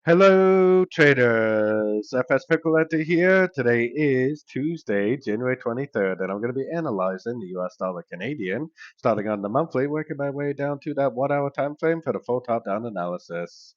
Hello, traders. FX Pip Collector here. Today is Tuesday, January 23rd, and I'm going to be analyzing the US dollar Canadian, starting on the monthly, working my way down to that 1 hour time frame for the full top down analysis.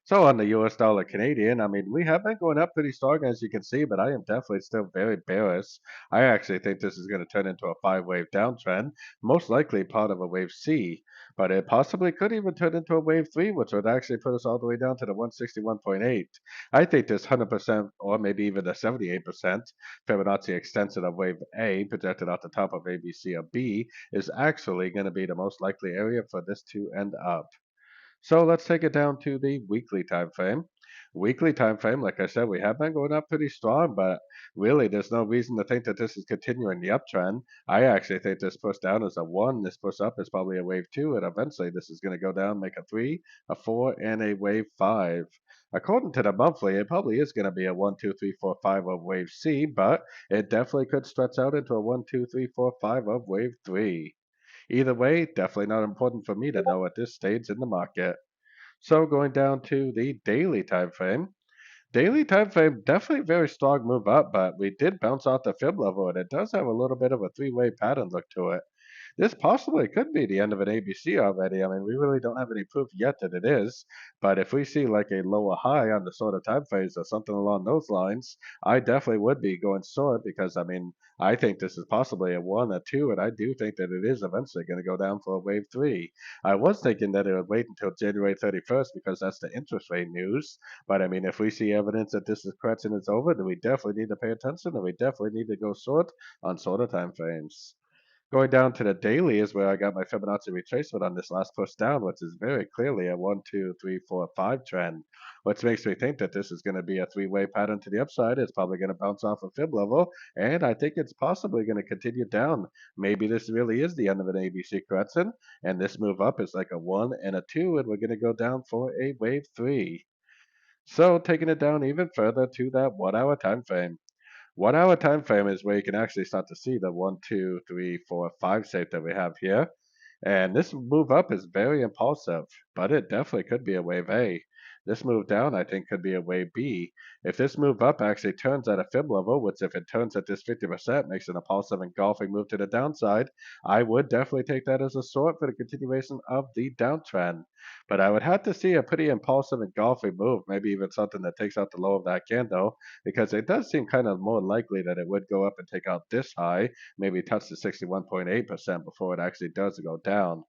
So on the US dollar Canadian, I mean, we have been going up pretty strong as you can see, but I am definitely still very bearish. I actually think this is going to turn into a five-wave downtrend, most likely part of a wave C, but it possibly could even turn into a wave 3, which would actually put us all the way down to the 161.8. I think this 100% or maybe even the 78% Fibonacci extension of wave A projected out the top of A, B, C, or B is actually going to be the most likely area for this to end up. So let's take it down to the weekly time frame. Weekly time frame, like I said, we have been going up pretty strong, but really there's no reason to think that this is continuing the uptrend. I actually think this push down is a 1, this push up is probably a wave 2, and eventually this is going to go down, make a 3, a 4, and a wave 5. According to the monthly, it probably is going to be a 1, 2, 3, 4, 5 of wave C, but it definitely could stretch out into a 1, 2, 3, 4, 5 of wave 3. Either way, definitely not important for me to know at this stage in the market. So going down to the daily time frame. Daily time frame, definitely very strong move up, but we did bounce off the fib level, and it does have a little bit of a three-way pattern look to it. This possibly could be the end of an ABC already. I mean, we really don't have any proof yet that it is, but if we see like a lower high on the sort of time phase or something along those lines, I definitely would be going short because I mean, I think this is possibly a 1 or 2, and I do think that it is eventually going to go down for a wave 3. I was thinking that it would wait until January 31st because that's the interest rate news, but I mean, if we see evidence that this is correction is over, then we definitely need to pay attention and we definitely need to go short on shorter time frames. Going down to the daily is where I got my Fibonacci retracement on this last push down, which is very clearly a 1, 2, 3, 4, 5 trend, which makes me think that this is going to be a three-way pattern to the upside. It's probably going to bounce off a fib level, and I think it's possibly going to continue down. Maybe this really is the end of an ABC correction, and this move up is like a 1 and a 2, and we're going to go down for a wave 3. So taking it down even further to that 1 hour time frame. 1 hour time frame is where you can actually start to see the 1, 2, 3, 4, 5 shape that we have here. And this move up is very impulsive, but it definitely could be a wave A. This move down, I think, could be a wave B. If this move up actually turns at a fib level, which if it turns at this 50% makes an impulsive engulfing move to the downside, I would definitely take that as a short for the continuation of the downtrend. But I would have to see a pretty impulsive engulfing move, maybe even something that takes out the low of that candle, because it does seem kind of more likely that it would go up and take out this high, maybe touch the 61.8% before it actually does go down.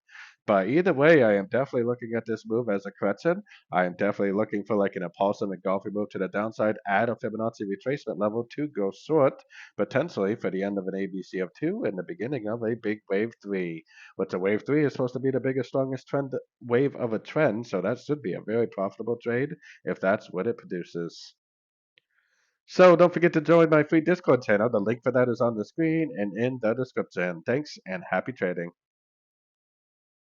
But either way, I am definitely looking at this move as a correction. I am definitely looking for like an impulsive engulfing move to the downside at a Fibonacci retracement level to go short, potentially for the end of an ABC of 2 and the beginning of a big wave 3. Which a wave 3 is supposed to be the biggest, strongest trend wave of a trend, so that should be a very profitable trade if that's what it produces. So don't forget to join my free Discord channel. The link for that is on the screen and in the description. Thanks and happy trading.